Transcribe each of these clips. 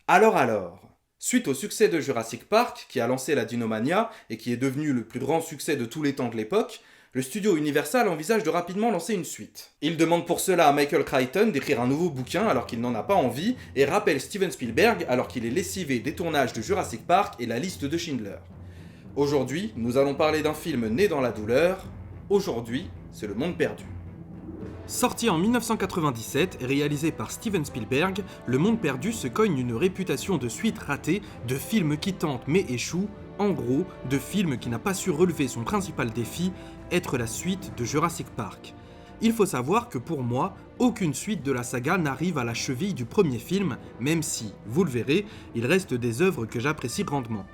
Alors, suite au succès de Jurassic Park, qui a lancé la Dinomania et qui est devenu le plus grand succès de tous les temps de l'époque, le studio Universal envisage de rapidement lancer une suite. Il demande pour cela à Michael Crichton d'écrire un nouveau bouquin alors qu'il n'en a pas envie et rappelle Steven Spielberg alors qu'il est lessivé des tournages de Jurassic Park et la liste de Schindler. Aujourd'hui, nous allons parler d'un film né dans la douleur. Aujourd'hui, c'est Le Monde Perdu. Sorti en 1997 et réalisé par Steven Spielberg, Le Monde Perdu se cogne une réputation de suite ratée, de film qui tente mais échoue, en gros, de film qui n'a pas su relever son principal défi, être la suite de Jurassic Park. Il faut savoir que pour moi, aucune suite de la saga n'arrive à la cheville du premier film, même si, vous le verrez, il reste des œuvres que j'apprécie grandement.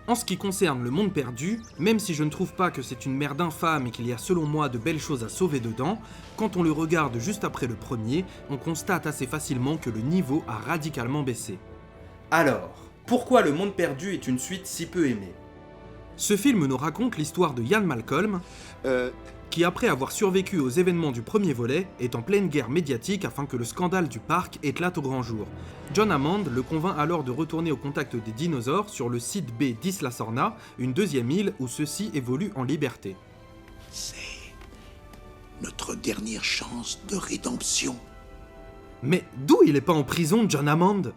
En ce qui concerne Le Monde Perdu, même si je ne trouve pas que c'est une merde infâme et qu'il y a selon moi de belles choses à sauver dedans, quand on le regarde juste après le premier, on constate assez facilement que le niveau a radicalement baissé. Alors, pourquoi Le Monde Perdu est une suite si peu aimée ? Ce film nous raconte l'histoire de Ian Malcolm, qui après avoir survécu aux événements du premier volet, est en pleine guerre médiatique afin que le scandale du parc éclate au grand jour. John Hammond le convainc alors de retourner au contact des dinosaures sur le site B d'Isla Sorna, une deuxième île où ceux-ci évoluent en liberté. C'est notre dernière chance de rédemption. Mais d'où il est pas en prison, John Hammond ?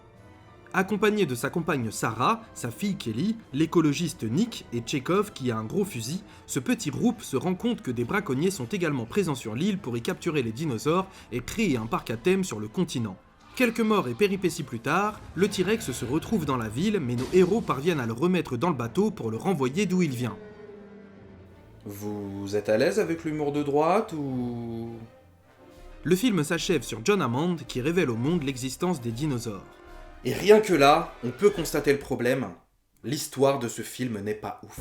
Accompagné de sa compagne Sarah, sa fille Kelly, l'écologiste Nick et Chekhov qui a un gros fusil, ce petit groupe se rend compte que des braconniers sont également présents sur l'île pour y capturer les dinosaures et créer un parc à thème sur le continent. Quelques morts et péripéties plus tard, le T-Rex se retrouve dans la ville, mais nos héros parviennent à le remettre dans le bateau pour le renvoyer d'où il vient. Vous êtes à l'aise avec l'humour de droite ou... Le film s'achève sur John Hammond qui révèle au monde l'existence des dinosaures. Et rien que là, on peut constater le problème. L'histoire de ce film n'est pas ouf.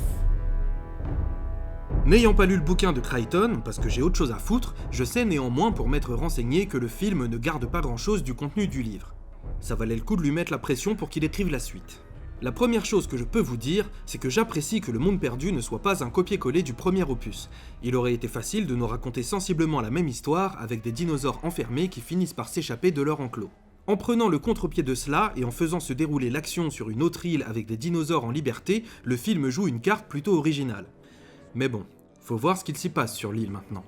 N'ayant pas lu le bouquin de Crichton, parce que j'ai autre chose à foutre, je sais néanmoins pour m'être renseigné que le film ne garde pas grand chose du contenu du livre. Ça valait le coup de lui mettre la pression pour qu'il écrive la suite. La première chose que je peux vous dire, c'est que j'apprécie que Le Monde Perdu ne soit pas un copier-coller du premier opus. Il aurait été facile de nous raconter sensiblement la même histoire avec des dinosaures enfermés qui finissent par s'échapper de leur enclos. En prenant le contre-pied de cela et en faisant se dérouler l'action sur une autre île avec des dinosaures en liberté, le film joue une carte plutôt originale. Mais bon, faut voir ce qu'il s'y passe sur l'île maintenant.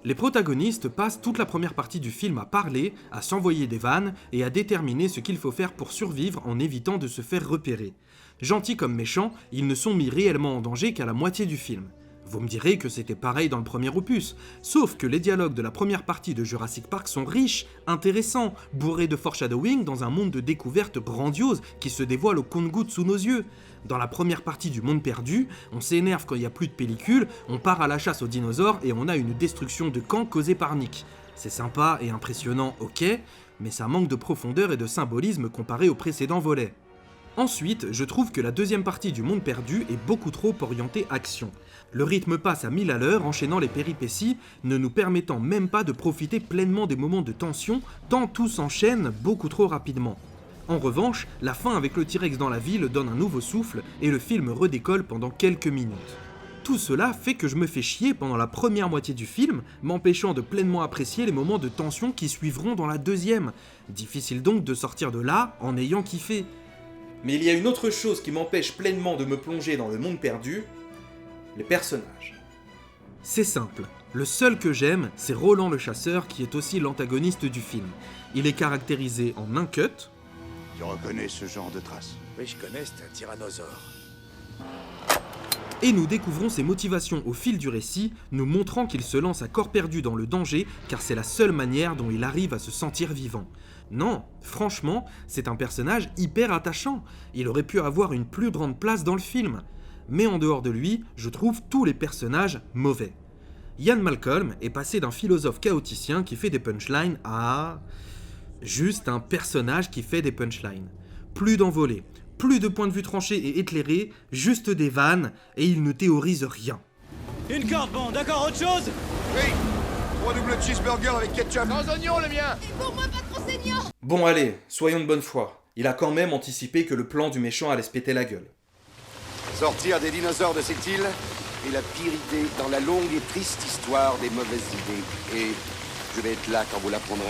Les protagonistes passent toute la première partie du film à parler, à s'envoyer des vannes et à déterminer ce qu'il faut faire pour survivre en évitant de se faire repérer. Gentils comme méchants, ils ne sont mis réellement en danger qu'à la moitié du film. Vous me direz que c'était pareil dans le premier opus, sauf que les dialogues de la première partie de Jurassic Park sont riches, intéressants, bourrés de foreshadowing dans un monde de découvertes grandiose qui se dévoile au compte-gouttes sous nos yeux. Dans la première partie du Monde Perdu, on s'énerve quand il n'y a plus de pellicule, on part à la chasse aux dinosaures et on a une destruction de camp causée par Nick. C'est sympa et impressionnant, ok, mais ça manque de profondeur et de symbolisme comparé au précédent volet. Ensuite, je trouve que la deuxième partie du Monde Perdu est beaucoup trop orientée action. Le rythme passe à 1000 à l'heure, enchaînant les péripéties, ne nous permettant même pas de profiter pleinement des moments de tension, tant tout s'enchaîne beaucoup trop rapidement. En revanche, la fin avec le T-Rex dans la ville donne un nouveau souffle et le film redécolle pendant quelques minutes. Tout cela fait que je me fais chier pendant la première moitié du film, m'empêchant de pleinement apprécier les moments de tension qui suivront dans la deuxième. Difficile donc de sortir de là en ayant kiffé. Mais il y a une autre chose qui m'empêche pleinement de me plonger dans Le Monde Perdu, les personnages. C'est simple, le seul que j'aime, c'est Roland le chasseur qui est aussi l'antagoniste du film. Il est caractérisé en un cut. Tu reconnais ce genre de traces? Oui, je connais, c'est un tyrannosaure. Et nous découvrons ses motivations au fil du récit, nous montrant qu'il se lance à corps perdu dans le danger, car c'est la seule manière dont il arrive à se sentir vivant. Non, franchement, c'est un personnage hyper attachant. Il aurait pu avoir une plus grande place dans le film. Mais en dehors de lui, je trouve tous les personnages mauvais. Ian Malcolm est passé d'un philosophe chaoticien qui fait des punchlines à... juste un personnage qui fait des punchlines. Plus d'envolées, plus de points de vue tranchés et éclairés, juste des vannes, et il ne théorise rien. Une corde, bon, d'accord, autre chose? Oui, 3 doubles cheeseburgers avec ketchup. Sans oignon, le mien. Et pour moi, pas trop saignant. Bon allez, soyons de bonne foi. Il a quand même anticipé que le plan du méchant allait se péter la gueule. Sortir des dinosaures de cette île est la pire idée dans la longue et triste histoire des mauvaises idées. Et je vais être là quand vous l'apprendrez.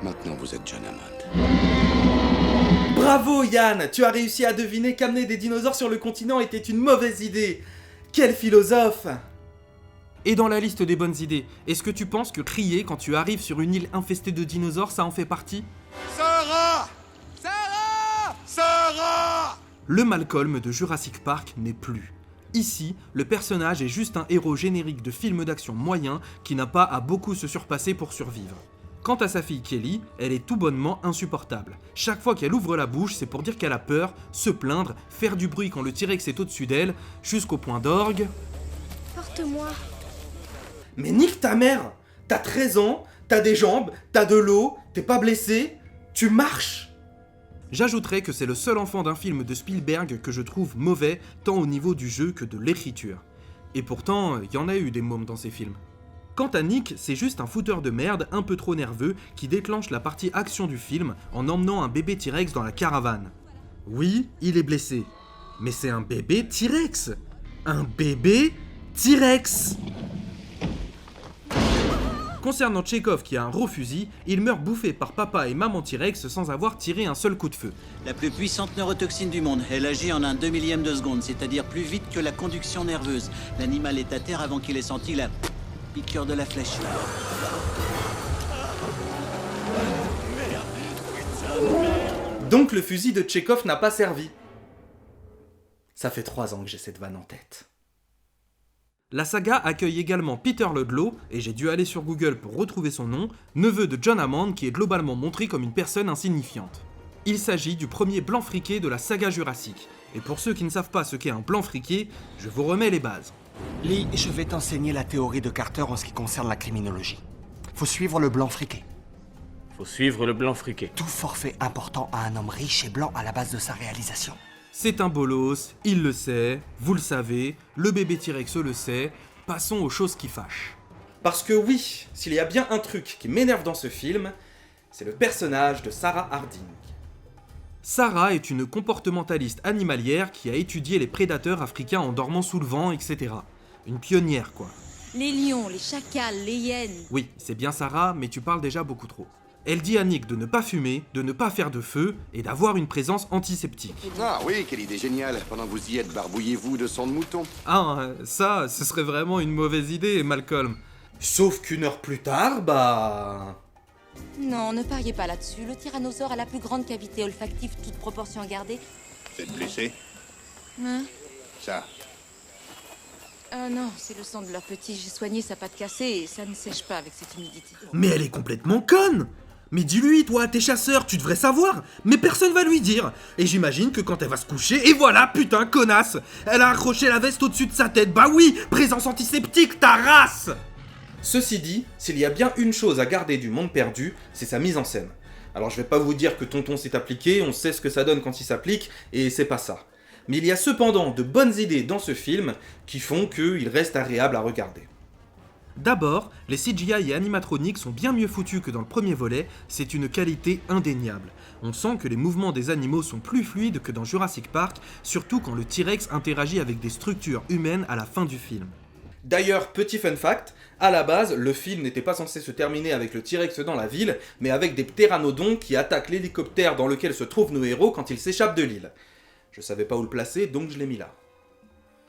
Maintenant, vous êtes John Hammond. Bravo Yann, tu as réussi à deviner qu'amener des dinosaures sur le continent était une mauvaise idée. Quel philosophe! Et dans la liste des bonnes idées, est-ce que tu penses que crier quand tu arrives sur une île infestée de dinosaures, ça en fait partie? Sarah! Sarah! Sarah! Le Malcolm de Jurassic Park n'est plus. Ici, le personnage est juste un héros générique de film d'action moyen qui n'a pas à beaucoup se surpasser pour survivre. Quant à sa fille Kelly, elle est tout bonnement insupportable. Chaque fois qu'elle ouvre la bouche, c'est pour dire qu'elle a peur, se plaindre, faire du bruit quand le T-Rex est au-dessus d'elle, jusqu'au point d'orgue. Porte-moi. Mais nique ta mère! T'as 13 ans, t'as des jambes, t'as de l'eau, t'es pas blessé, tu marches! J'ajouterais que c'est le seul enfant d'un film de Spielberg que je trouve mauvais, tant au niveau du jeu que de l'écriture. Et pourtant, il y en a eu des mômes dans ces films. Quant à Nick, c'est juste un fouteur de merde un peu trop nerveux qui déclenche la partie action du film en emmenant un bébé T-Rex dans la caravane. Oui, il est blessé. Mais c'est un bébé T-Rex! Un bébé T-Rex! Concernant Tchekhov qui a un gros fusil, il meurt bouffé par papa et maman T-Rex sans avoir tiré un seul coup de feu. La plus puissante neurotoxine du monde. Elle agit en un 2/1000 de seconde, c'est-à-dire plus vite que la conduction nerveuse. L'animal est à terre avant qu'il ait senti la piqûre de la flèche. Donc le fusil de Tchekhov n'a pas servi. Ça fait 3 ans que j'ai cette vanne en tête. La saga accueille également Peter Ludlow, et j'ai dû aller sur Google pour retrouver son nom, neveu de John Hammond qui est globalement montré comme une personne insignifiante. Il s'agit du premier blanc friqué de la saga Jurassic. Et pour ceux qui ne savent pas ce qu'est un blanc friqué, je vous remets les bases. Lee, je vais t'enseigner la théorie de Carter en ce qui concerne la criminologie. Faut suivre le blanc friqué. Faut suivre le blanc friqué. Tout forfait important à un homme riche et blanc à la base de sa réalisation. C'est un bolos, il le sait, vous le savez, le bébé T-Rex le sait, passons aux choses qui fâchent. Parce que oui, s'il y a bien un truc qui m'énerve dans ce film, c'est le personnage de Sarah Harding. Sarah est une comportementaliste animalière qui a étudié les prédateurs africains en dormant sous le vent, etc. Une pionnière, quoi. Les lions, les chacals, les hyènes. Oui, c'est bien Sarah, mais tu parles déjà beaucoup trop. Elle dit à Nick de ne pas fumer, de ne pas faire de feu et d'avoir une présence antiseptique. Ah oui, quelle idée géniale. Pendant que vous y êtes, barbouillez-vous de sang de mouton. Ah, ça, ce serait vraiment une mauvaise idée, Malcolm. Sauf qu'une heure plus tard, bah... Non, ne pariez pas là-dessus. Le tyrannosaure a la plus grande cavité olfactive, toute proportion gardée. Vous êtes blessé? Hein? Ça. Ah non, c'est le sang de leur petit. J'ai soigné sa patte cassée et ça ne sèche pas avec cette humidité. Mais elle est complètement conne! Mais dis-lui, toi, t'es chasseur, tu devrais savoir. Mais personne va lui dire. Et j'imagine que quand elle va se coucher, et voilà, putain, connasse! Elle a accroché la veste au-dessus de sa tête. Bah oui, présence antiseptique, ta race! Ceci dit, s'il y a bien une chose à garder du Monde Perdu, c'est sa mise en scène. Alors je vais pas vous dire que Tonton s'est appliqué, on sait ce que ça donne quand il s'applique, et c'est pas ça. Mais il y a cependant de bonnes idées dans ce film qui font qu'il reste agréable à regarder. D'abord, les CGI et animatroniques sont bien mieux foutus que dans le premier volet, c'est une qualité indéniable. On sent que les mouvements des animaux sont plus fluides que dans Jurassic Park, surtout quand le T-Rex interagit avec des structures humaines à la fin du film. D'ailleurs, petit fun fact, à la base, le film n'était pas censé se terminer avec le T-Rex dans la ville, mais avec des ptéranodons qui attaquent l'hélicoptère dans lequel se trouvent nos héros quand ils s'échappent de l'île. Je savais pas où le placer, donc je l'ai mis là.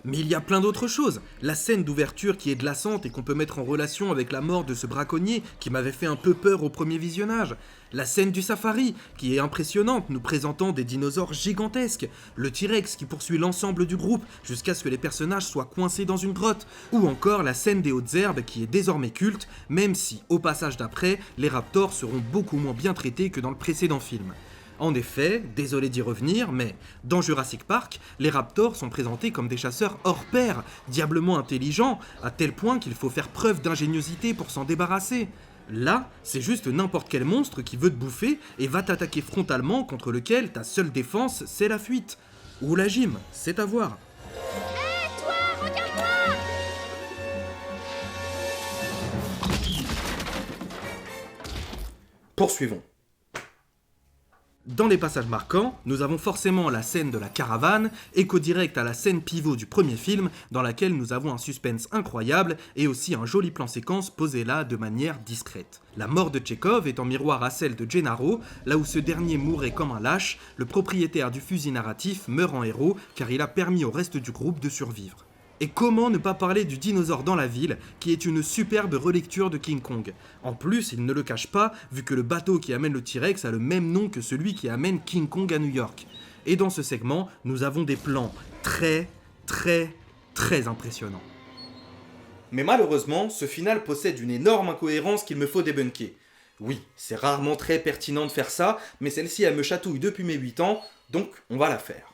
Mais il y a plein d'autres choses. La scène d'ouverture qui est glaçante et qu'on peut mettre en relation avec la mort de ce braconnier qui m'avait fait un peu peur au premier visionnage. La scène du safari qui est impressionnante, nous présentant des dinosaures gigantesques. Le T-Rex qui poursuit l'ensemble du groupe jusqu'à ce que les personnages soient coincés dans une grotte. Ou encore la scène des hautes herbes qui est désormais culte, même si, au passage d'après, les raptors seront beaucoup moins bien traités que dans le précédent film. En effet, désolé d'y revenir, mais dans Jurassic Park, les raptors sont présentés comme des chasseurs hors pair, diablement intelligents, à tel point qu'il faut faire preuve d'ingéniosité pour s'en débarrasser. Là, c'est juste n'importe quel monstre qui veut te bouffer et va t'attaquer frontalement contre lequel ta seule défense, c'est la fuite. Ou la gym, c'est à voir. Hé, toi, regarde-moi! Poursuivons. Dans les passages marquants, nous avons forcément la scène de la caravane, écho direct à la scène pivot du premier film, dans laquelle nous avons un suspense incroyable et aussi un joli plan séquence posé là de manière discrète. La mort de Tchekhov est en miroir à celle de Gennaro, là où ce dernier mourait comme un lâche, le propriétaire du fusil narratif meurt en héros car il a permis au reste du groupe de survivre. Et comment ne pas parler du dinosaure dans la ville, qui est une superbe relecture de King Kong. En plus, il ne le cache pas, vu que le bateau qui amène le T-Rex a le même nom que celui qui amène King Kong à New York. Et dans ce segment, nous avons des plans très impressionnants. Mais malheureusement, ce final possède une énorme incohérence qu'il me faut débunker. Oui, c'est rarement très pertinent de faire ça, mais celle-ci elle me chatouille depuis mes 8 ans, donc on va la faire.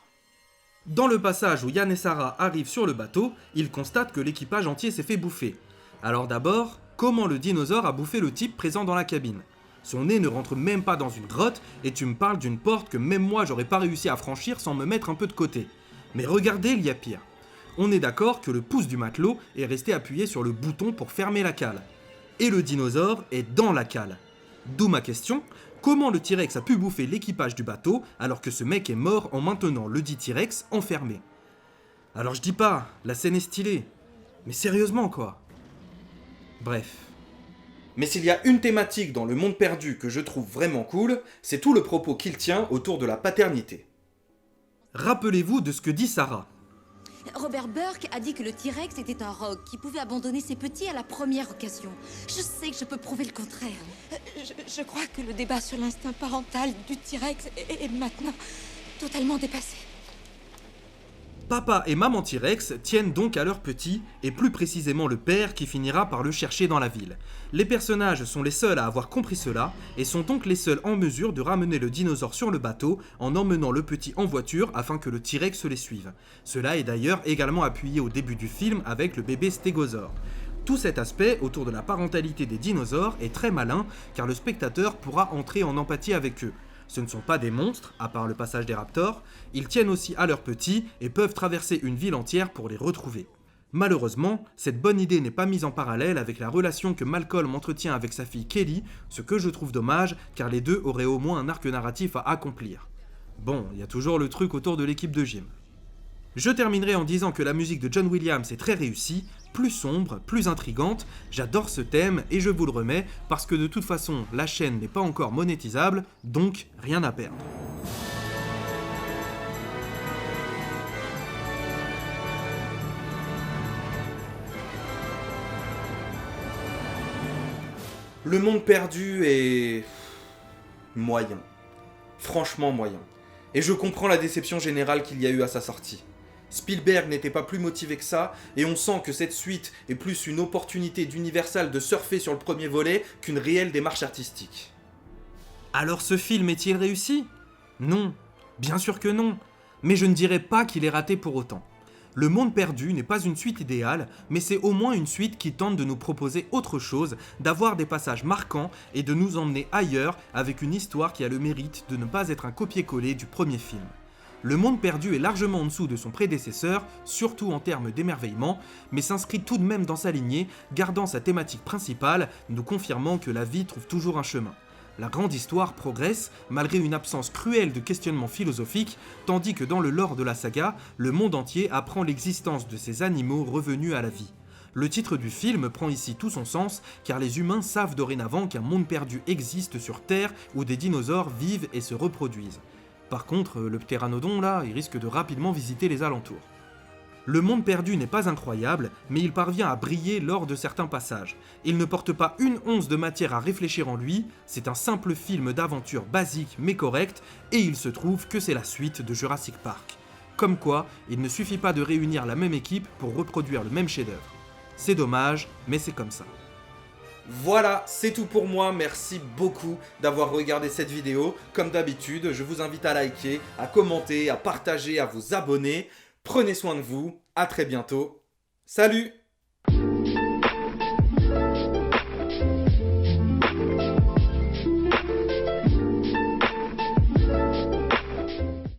Dans le passage où Yann et Sarah arrivent sur le bateau, ils constatent que l'équipage entier s'est fait bouffer. Alors d'abord, comment le dinosaure a bouffé le type présent dans la cabine ? Son nez ne rentre même pas dans une grotte, et tu me parles d'une porte que même moi j'aurais pas réussi à franchir sans me mettre un peu de côté. Mais regardez, il y a pire. On est d'accord que le pouce du matelot est resté appuyé sur le bouton pour fermer la cale. Et le dinosaure est dans la cale. D'où ma question, comment le T-Rex a pu bouffer l'équipage du bateau alors que ce mec est mort en maintenant le dit T-Rex enfermé ? Alors je dis pas, la scène est stylée, mais sérieusement quoi ? Bref. Mais s'il y a une thématique dans Le Monde Perdu que je trouve vraiment cool, c'est tout le propos qu'il tient autour de la paternité. Rappelez-vous de ce que dit Sarah. Robert Burke a dit que le T-Rex était un rogue qui pouvait abandonner ses petits à la première occasion. Je sais que je peux prouver le contraire. Je crois que le débat sur l'instinct parental du T-Rex est maintenant totalement dépassé. Papa et maman T-Rex tiennent donc à leur petit, et plus précisément le père qui finira par le chercher dans la ville. Les personnages sont les seuls à avoir compris cela, et sont donc les seuls en mesure de ramener le dinosaure sur le bateau en emmenant le petit en voiture afin que le T-Rex les suive. Cela est d'ailleurs également appuyé au début du film avec le bébé stégosaure. Tout cet aspect autour de la parentalité des dinosaures est très malin, car le spectateur pourra entrer en empathie avec eux. Ce ne sont pas des monstres, à part le passage des raptors, ils tiennent aussi à leurs petits et peuvent traverser une ville entière pour les retrouver. Malheureusement, cette bonne idée n'est pas mise en parallèle avec la relation que Malcolm entretient avec sa fille Kelly, ce que je trouve dommage car les deux auraient au moins un arc narratif à accomplir. Bon, il y a toujours le truc autour de l'équipe de gym. Je terminerai en disant que la musique de John Williams est très réussie, plus sombre, plus intrigante, j'adore ce thème et je vous le remets parce que de toute façon la chaîne n'est pas encore monétisable, donc rien à perdre. Le Monde Perdu est... moyen. Franchement moyen. Et je comprends la déception générale qu'il y a eu à sa sortie. Spielberg n'était pas plus motivé que ça, et on sent que cette suite est plus une opportunité d'Universal de surfer sur le premier volet qu'une réelle démarche artistique. Alors ce film est-il réussi ? Non, bien sûr que non, mais je ne dirais pas qu'il est raté pour autant. Le Monde Perdu n'est pas une suite idéale, mais c'est au moins une suite qui tente de nous proposer autre chose, d'avoir des passages marquants et de nous emmener ailleurs avec une histoire qui a le mérite de ne pas être un copier-coller du premier film. Le Monde Perdu est largement en dessous de son prédécesseur, surtout en termes d'émerveillement, mais s'inscrit tout de même dans sa lignée, gardant sa thématique principale, nous confirmant que la vie trouve toujours un chemin. La grande histoire progresse, malgré une absence cruelle de questionnement philosophique, tandis que dans le lore de la saga, le monde entier apprend l'existence de ces animaux revenus à la vie. Le titre du film prend ici tout son sens, car les humains savent dorénavant qu'un monde perdu existe sur Terre où des dinosaures vivent et se reproduisent. Par contre, le ptéranodon, là, il risque de rapidement visiter les alentours. Le Monde Perdu n'est pas incroyable, mais il parvient à briller lors de certains passages. Il ne porte pas une once de matière à réfléchir en lui, c'est un simple film d'aventure basique mais correct, et il se trouve que c'est la suite de Jurassic Park. Comme quoi, il ne suffit pas de réunir la même équipe pour reproduire le même chef-d'œuvre. C'est dommage, mais c'est comme ça. Voilà, c'est tout pour moi, merci beaucoup d'avoir regardé cette vidéo. Comme d'habitude, je vous invite à liker, à commenter, à partager, à vous abonner. Prenez soin de vous, à très bientôt. Salut!